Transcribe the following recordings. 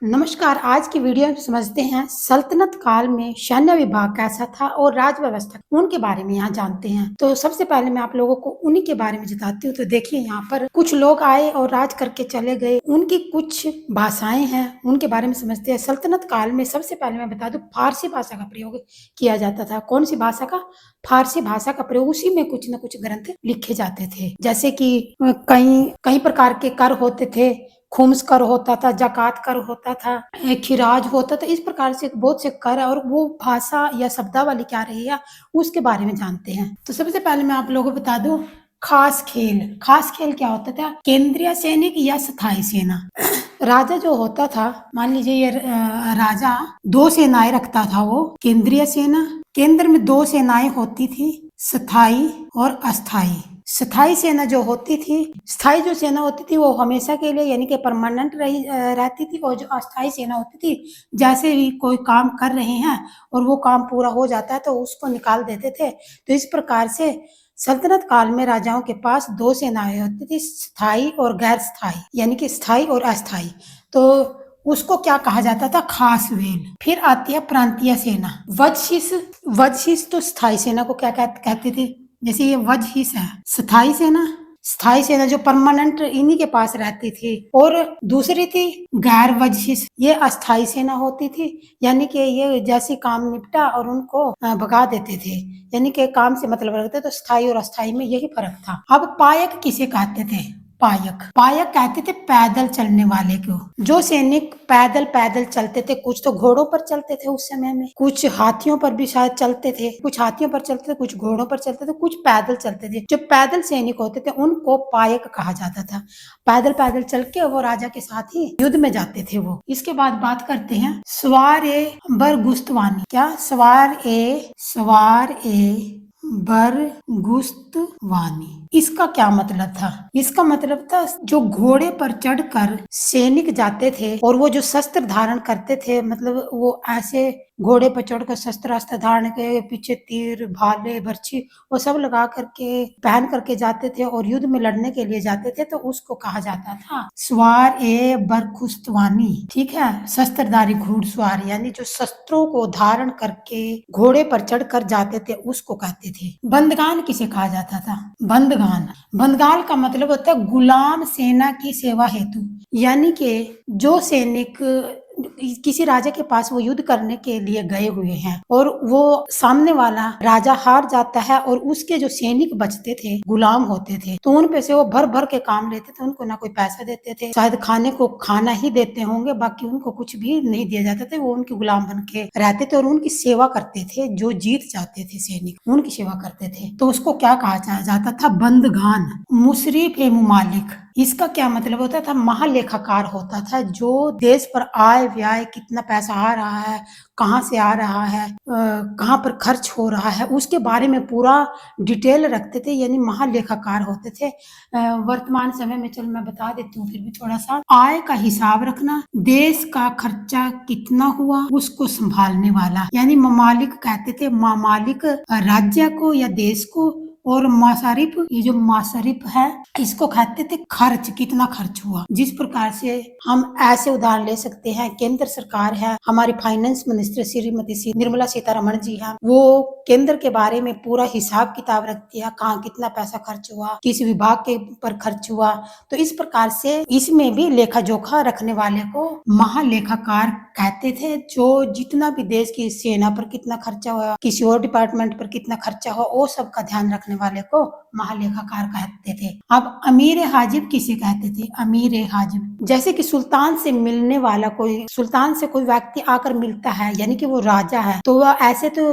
नमस्कार। आज की वीडियो में समझते हैं सल्तनत काल में सैन्य विभाग कैसा था और राज व्यवस्था उनके बारे में यहाँ जानते हैं। तो सबसे पहले मैं आप लोगों को उन्हीं के बारे में बताती हूँ। तो देखिए, यहाँ पर कुछ लोग आए और राज करके चले गए, उनकी कुछ भाषाएं हैं, उनके बारे में समझते हैं। सल्तनत काल में सबसे पहले मैं बता दूं, फारसी भाषा का प्रयोग किया जाता था। कौन सी भाषा का? फारसी भाषा का प्रयोग। उसी में कुछ न कुछ ग्रंथ लिखे जाते थे, जैसे कि कई कई प्रकार के कर होते थे। खुम्स कर होता था, जकात कर होता था, खिराज होता था। इस प्रकार से बहुत से कर है और वो भाषा या शब्दावली क्या रही है उसके बारे में जानते हैं। तो सबसे पहले मैं आप लोगों को बता दूं, खास खेल। खास खेल क्या होता था? केंद्रीय सैनिक या स्थायी सेना। राजा जो होता था, मान लीजिए ये राजा दो सेनाएं रखता था। वो केंद्रीय सेना, केंद्र में दो सेनाएं होती थी, स्थायी और अस्थाई। स्थायी सेना जो होती थी, स्थायी जो सेना होती थी वो हमेशा के लिए यानी कि परमानेंट रहती थी। और जो अस्थायी सेना होती थी, जैसे भी कोई काम कर रहे हैं और वो काम पूरा हो जाता है तो उसको निकाल देते थे। तो इस प्रकार से सल्तनत काल में राजाओं के पास दो सेनाएं होती थी, स्थायी और गैर स्थायी, यानी कि स्थायी और अस्थायी। तो उसको क्या कहा जाता था? खास वेल। फिर आती है प्रांतीय सेना। वजशिस। वजशिस तो स्थायी सेना को क्या कहते थे? जैसे ये वजहिस है, स्थायी सेना। स्थायी सेना जो परमानेंट इन्हीं के पास रहती थी। और दूसरी थी गैर वजहिस, ये अस्थायी सेना होती थी। यानी कि ये जैसे काम निपटा और उनको भगा देते थे, यानी कि काम से मतलब रखते। तो स्थायी और अस्थायी में यही फर्क था। अब पायक किसे कहते थे? पायक। पायक कहते थे पैदल चलने वाले को। जो सैनिक पैदल पैदल चलते थे, कुछ तो घोड़ों पर चलते थे उस समय में, कुछ हाथियों पर भी शायद चलते थे, कुछ हाथियों पर चलते थे, कुछ घोड़ों पर चलते थे, कुछ पैदल चलते थे। जो पैदल सैनिक होते थे उनको पायक कहा जाता था। पैदल पैदल चल के वो राजा के साथ ही युद्ध में जाते थे वो। इसके बाद बात करते हैं सवार ए बरगुस्तवानी। क्या? सवार ए बरगुस्तवानी, इसका क्या मतलब था? इसका मतलब था जो घोड़े पर चढ़कर सैनिक जाते थे और वो जो शस्त्र धारण करते थे, मतलब वो ऐसे घोड़े पर चढ़कर शस्त्र अस्त्र धारण के, पीछे तीर भाले बर्छी वो सब लगा करके पहन करके जाते थे और युद्ध में लड़ने के लिए जाते थे। तो उसको कहा जाता था सवार ए बरखुस्तवानी। ठीक है, शस्त्रधारी घुड़सवार, यानी जो शस्त्रों को धारण करके घोड़े पर चढ़कर जाते थे उसको कहते थे। बंदगान किसे कहा जाता था? बंदगान। बंदगान का मतलब होता है गुलाम सेना की सेवा हेतु, यानी कि जो सैनिक किसी राजा के पास वो युद्ध करने के लिए गए हुए हैं और वो सामने वाला राजा हार जाता है और उसके जो सैनिक बचते थे, गुलाम होते थे, तो उन पे से वो भर भर के काम लेते थे। उनको ना कोई पैसा देते थे, शायद खाने को खाना ही देते होंगे, बाकी उनको कुछ भी नहीं दिया जाता था। वो उनके गुलाम बन के रहते थे और उनकी सेवा करते थे। जो जीत जाते थे सैनिक, उनकी सेवा करते थे। तो उसको क्या कहा जाता था? बंदगान। मुशरिफ ए मुमालिक, इसका क्या मतलब होता था? महालेखाकार होता था, जो देश पर आय व्यय, कितना पैसा आ रहा है, कहाँ से आ रहा है, कहाँ पर खर्च हो रहा है, उसके बारे में पूरा डिटेल रखते थे, यानी महालेखाकार होते थे। वर्तमान समय में चल मैं बता देती हूँ फिर भी थोड़ा सा। आय का हिसाब रखना, देश का खर्चा कितना हुआ उसको संभालने वाला, यानी ममालिक कहते थे। ममालिक राज्य को या देश को, और मासारिफ, ये जो मासारिफ है इसको कहते थे खर्च, कितना खर्च हुआ। जिस प्रकार से हम ऐसे उदाहरण ले सकते हैं, केंद्र सरकार है, हमारी फाइनेंस मिनिस्टर श्रीमती निर्मला सीतारमण जी हैं, वो केंद्र के बारे में पूरा हिसाब किताब रखती है, कहाँ कितना पैसा खर्च हुआ, किस विभाग के पर खर्च हुआ। तो इस प्रकार से इसमें भी लेखा जोखा रखने वाले को महालेखाकार कहते थे। जो जितना भी देश की सेना पर कितना खर्चा हुआ, किसी और डिपार्टमेंट पर कितना खर्चा हुआ, वो सब का ध्यान रखने वाले को महालेखाकार कहते थे। अब अमीर हाजिब किसे कहते थे? अमीर हाजिब, जैसे कि सुल्तान से मिलने वाला कोई, सुल्तान से कोई व्यक्ति आकर मिलता है, यानी कि वो राजा है, तो वह ऐसे तो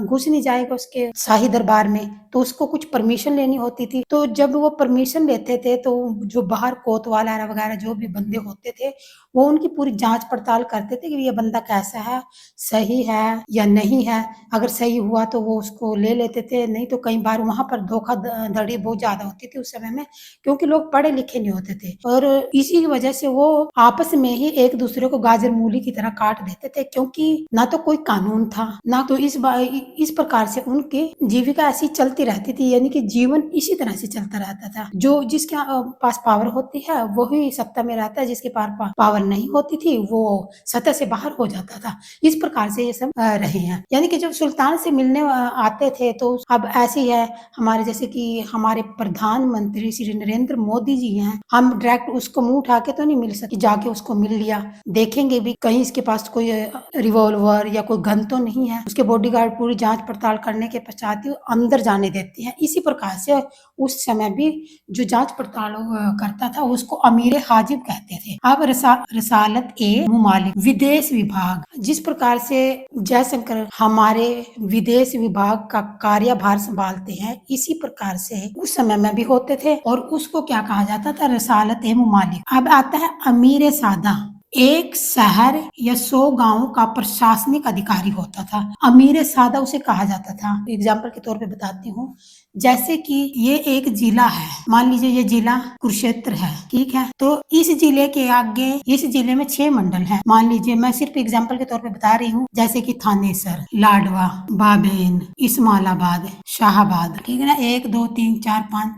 घुस नहीं जाएगा उसके शाही दरबार में, तो उसको कुछ परमिशन लेनी होती थी। तो जब वो परमिशन लेते थे तो जो बाहर कोतवाल वगैरह जो भी बंदे होते थे, वो उनकी पूरी जांच पड़ताल करते थे कि ये बंदा कैसा है, सही है या नहीं है। अगर सही हुआ तो वो उसको ले लेते थे, नहीं तो कई बार वहां पर धोखाधड़ी बहुत ज्यादा होती थी उस समय में, क्योंकि लोग पढ़े लिखे नहीं होते थे। और इसी की वजह से वो आपस में ही एक दूसरे को गाजर मूली की तरह काट देते थे, क्योंकि ना तो कोई कानून था, ना तो इस प्रकार से उनकी जीविका ऐसी चलती रहती थी, यानी कि जीवन इसी तरह से चलता रहता था। जो जिसके पास पावर होती है वही सत्ता में रहता है, जिसके पास पावर नहीं होती थी वो सत्ता से बाहर हो जाता था। इस प्रकार से ये सब रहे हैं। यानी कि जब सुल्तान से मिलने आते थे तो अब ऐसी है हमारे, जैसे कि हमारे प्रधानमंत्री श्री नरेंद्र मोदी जी हैं, हम डायरेक्ट उसको मुंह उठा के तो नहीं मिल सकते, जाके उसको मिल लिया, देखेंगे भी कहीं इसके पास कोई रिवॉल्वर या कोई गन तो नहीं है। उसके बॉडीगार्ड पूरी जांच पड़ताल करने के पश्चात ही अंदर जाने देते हैं। इसी प्रकार से उस समय भी जो जांच पड़ताल करता था उसको अमीर हाजिब कहते थे। अब रसालत ए मुमालिक विदेश विभाग, जिस प्रकार से जयशंकर हमारे विदेश विभाग का कार्यभार संभालते हैं, इसी प्रकार से उस समय में भी होते थे और उसको क्या कहा जाता था, रसालत ए मुमालिक। अब आता है अमीर सादा, एक शहर या 100 गांवों का प्रशासनिक अधिकारी होता था। अमीर सादा उसे कहा जाता था। एग्जाम्पल के तौर पे बताती हूँ, जैसे कि ये एक जिला है, मान लीजिए ये जिला कुरुक्षेत्र है, ठीक है, तो इस जिले के आगे इस जिले में 6 मंडल हैं। मान लीजिए मैं सिर्फ एग्जाम्पल के तौर पे बता रही हूँ, जैसे कि थानेसर, लाडवा, बाबेन, इस्माइलाबाद, शाहाबाद, ठीक है ना, 1 2 3 4 5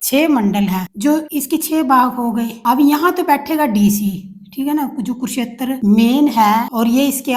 6 मंडल है, जो इसके 6 भाग हो गए। अब यहाँ तो बैठेगा डीसी, ठीक है ना, जो कुरुक्षेत्र मेन है, और ये इसके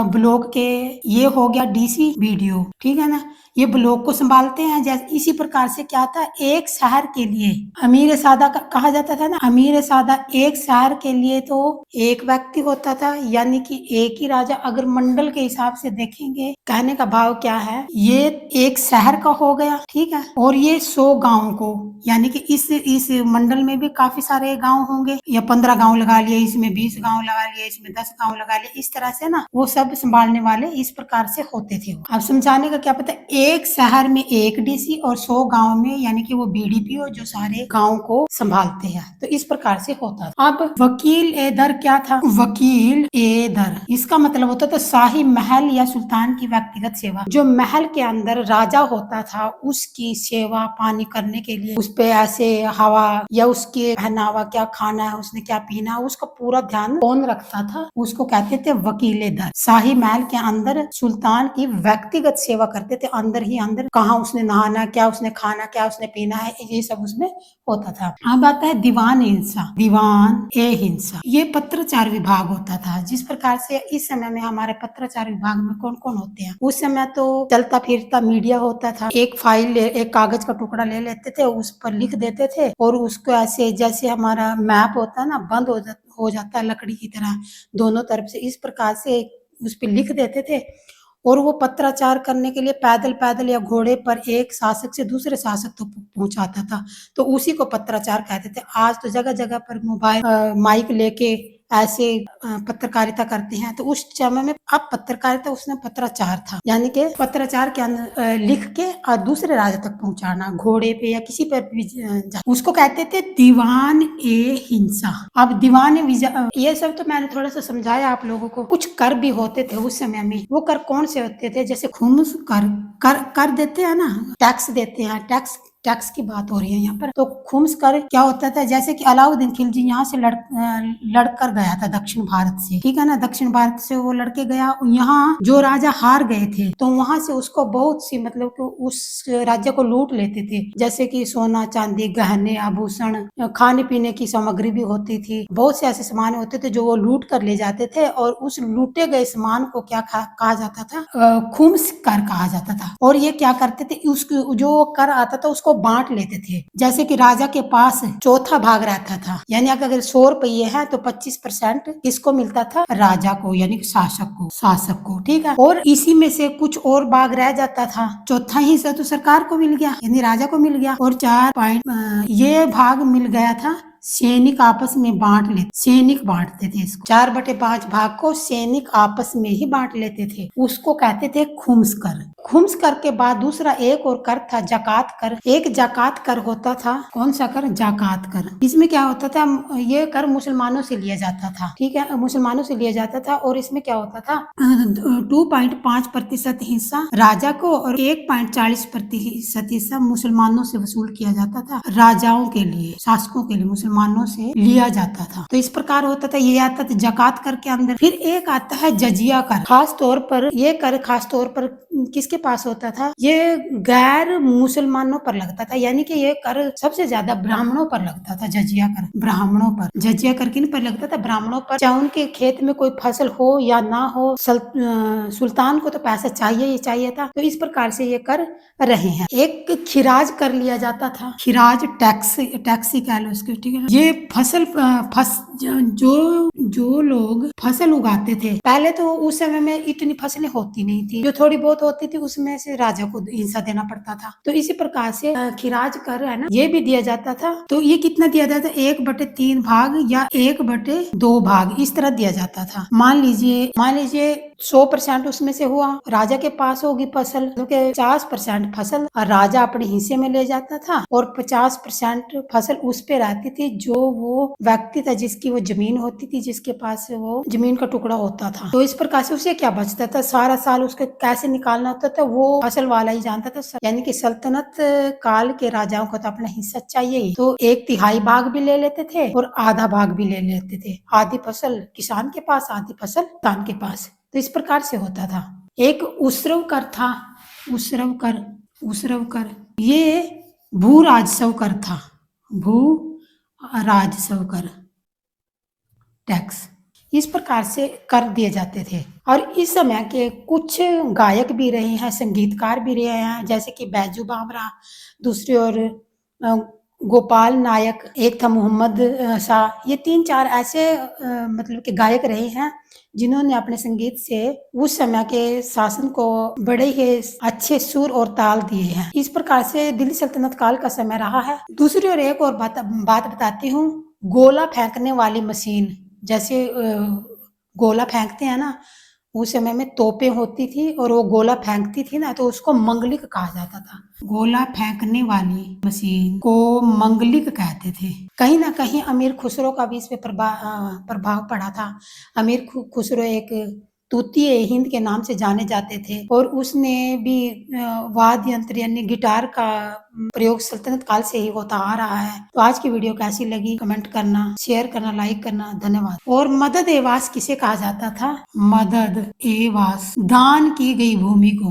ब्लॉक के ये हो गया डीसी बीडीओ, ठीक है ना, ये ब्लॉक को संभालते हैं। जैसे इसी प्रकार से क्या था, एक शहर के लिए अमीर सादा कहा जाता था ना, अमीर सादा एक शहर के लिए तो एक व्यक्ति होता था, यानी कि एक ही राजा। अगर मंडल के हिसाब से देखेंगे, कहने का भाव क्या है, ये एक शहर का हो गया, ठीक है, और ये 100 गाँव को, यानी कि इस मंडल में भी काफी सारे गाँव होंगे, या 15 गाँव लगा लिए, इसमें 20 गाँव लगा लिए, इसमें 10 गाँव लगा लिए, इस तरह से ना वो सब संभालने वाले इस प्रकार से होते थे। अब समझाने का क्या पता, एक शहर में एक डीसी और 100 गांव में यानी कि वो बीडीपीओ जो सारे गांव को संभालते हैं, तो इस प्रकार से होता था। अब वकील ए दर क्या था, वकील ए दर इसका मतलब होता था शाही महल या सुल्तान की व्यक्तिगत सेवा। जो महल के अंदर राजा होता था उसकी सेवा पानी करने के लिए, उस पे ऐसे हवा या उसके पहनावा, क्या खाना है, उसने क्या पीना है, उसका पूरा ध्यान कौन रखता था, उसको कहते थे वकील ए दर। शाही महल के अंदर सुल्तान की व्यक्तिगत सेवा करते थे, अंदर ही अंदर, कहाँ उसने नहाना, क्या उसने खाना, क्या उसने पीना है, ये सब उसमें होता था। अब आता है दीवान हिंसा, दीवान ए हिंसा, ये पत्राचार विभाग होता था। जिस प्रकार से इस समय में हमारे पत्राचार विभाग में कौन कौन होते हैं, उस समय तो चलता फिरता मीडिया होता था। एक फाइल, एक कागज का टुकड़ा ले लेते थे, उस पर लिख देते थे, और उसको ऐसे जैसे हमारा मैप होता है ना, बंद हो जाता है लकड़ी की तरह दोनों तरफ से, इस प्रकार से उस पर लिख देते थे, और वो पत्राचार करने के लिए पैदल पैदल या घोड़े पर एक शासक से दूसरे शासक तक पहुंचाता था, तो उसी को पत्राचार कहते थे। आज तो जगह जगह पर मोबाइल माइक लेके ऐसे पत्रकारिता करते हैं, तो उस समय में अब पत्रकारिता उसने पत्राचार था, यानी कि पत्राचार के अंदर लिख के और दूसरे राजा तक पहुंचाना, घोड़े पे या किसी पर भी उसको कहते थे दीवान ए हिंसा। अब दीवान ये सब तो मैंने थोड़ा सा समझाया आप लोगों को। कुछ कर भी होते थे उस समय में, वो कर कौन से होते थे, जैसे खुम्स कर देते हैं ना, टैक्स देते हैं, टैक्स की बात हो रही है यहाँ पर। तो खुम्स कर क्या होता था, जैसे कि अलाउद्दीन खिलजी यहाँ से लड़कर गया था दक्षिण भारत से, ठीक है ना, दक्षिण भारत से वो लड़के गया, यहाँ जो राजा हार गए थे तो वहां से उसको बहुत सी, मतलब कि उस राज्य को लूट लेते थे, जैसे कि सोना चांदी, गहने, आभूषण, खाने पीने की सामग्री भी होती थी, बहुत से ऐसे सामान होते थे जो वो लूट कर ले जाते थे, और उस लूटे गए सामान को क्या कहा जाता था, खुम्स कर कहा जाता था। और ये क्या करते थे, उसको जो कर आता था उसको बांट लेते थे, जैसे कि राजा के पास चौथा भाग रहता था, यानी अगर 100 रुपये है तो 25% किसको मिलता था, राजा को, यानी कि शासक को, ठीक है, और इसी में से कुछ और भाग रह जाता था, चौथा हिस्सा तो सरकार को मिल गया, यानी राजा को मिल गया, और 4 ये भाग मिल गया था सैनिक आपस में बांट लेते, सैनिक बांटते थे इसको, 4/5 भाग को सैनिक आपस में ही बांट लेते थे, उसको कहते थे खुम्स कर। खुम्स कर के बाद दूसरा एक और कर था जकात कर। एक जकात कर होता था, कौन सा कर, जकात कर। इसमें क्या होता था, ये कर मुसलमानों से लिया जाता था, ठीक है, मुसलमानों से लिया जाता था, और इसमें क्या होता था, 2.5% हिस्सा राजा को और 1.40% हिस्सा मुसलमानों से वसूल किया जाता था, राजाओं के लिए, शासकों के लिए, मुसलमान मुसलमानों से लिया जाता था। तो इस प्रकार होता था, ये आता था जकात कर के अंदर। फिर एक आता है जजिया कर। खास तौर पर ये कर खास तौर पर किसके पास होता था, ये गैर मुसलमानों पर लगता था, यानी कि ये कर सबसे ज्यादा ब्राह्मणों पर लगता था। जजिया कर ब्राह्मणों पर, जजिया कर किन पर लगता था, ब्राह्मणों पर। चाहे उनके खेत में कोई फसल हो या ना हो, सुल्तान को तो पैसा चाहिए ही चाहिए था। तो इस प्रकार से ये कर रहे हैं। एक खिराज कर लिया जाता था, खिराज टैक्स ही कह लो उसको, ठीक है। ये फसल जो लोग फसल उगाते थे, पहले तो उस समय में इतनी फसलें होती नहीं थी, जो थोड़ी बहुत होती थी उसमें से राजा को हिस्सा देना पड़ता था। तो इसी प्रकार से खिराज कर है ना, ये भी दिया जाता था। तो ये कितना दिया जाता था, 1/3 भाग या 1/2 भाग, इस तरह दिया जाता था। मान लीजिए 100% उसमें से हुआ, राजा के पास होगी फसल, तो 50% फसल राजा अपने हिस्से में ले जाता था और 50% फसल उस पे रहती थी जो वो व्यक्ति था जिसकी वो जमीन होती थी, जिसके पास वो जमीन का टुकड़ा होता था। तो इस प्रकार से उसे क्या बचता था, सारा साल उसको कैसे निकालना होता था वो फसल वाला ही जानता था। यानी कि सल्तनत काल के राजाओं को तो अपना हिस्सा चाहिए ही, तो 1/3 भाग भी ले लेते थे और आधा भाग भी ले लेते थे। आधी फसल किसान के पास, आधी फसल किसान के पास। तो इस प्रकार से होता था। एक उसरव कर था, उसरव कर ये भू राजस्व कर था, भू राजस्व कर टैक्स। इस प्रकार से कर दिए जाते थे। और इस समय के कुछ गायक भी रहे हैं, संगीतकार भी रहे हैं, जैसे कि बैजू बावरा, दूसरी ओर गोपाल नायक, एक था मोहम्मद शाह। ये 3-4 ऐसे मतलब के गायक रहे हैं जिन्होंने अपने संगीत से उस समय के शासन को बड़े ही अच्छे सुर और ताल दिए हैं। इस प्रकार से दिल्ली सल्तनत काल का समय रहा है। दूसरी ओर एक और बात बताती हूँ, गोला फेंकने वाली मशीन। जैसे गोला फेंकते हैं ना, उस समय में तोपें होती थी और वो गोला फेंकती थी ना, तो उसको मंगलिक कहा जाता था। गोला फेंकने वाली मशीन को मंगलिक कहते थे। कहीं ना कहीं अमीर खुसरो का भी इस पे प्रभाव पड़ा था। अमीर खुसरो एक तूतीय हिंद के नाम से जाने जाते थे और उसने भी वाद्य यंत्र यानी गिटार का प्रयोग सल्तनत काल से ही होता आ रहा है। तो आज की वीडियो कैसी लगी कमेंट करना, शेयर करना, लाइक करना, धन्यवाद। और मदद एवास किसे कहा जाता था, मदद एवास दान की गई भूमि को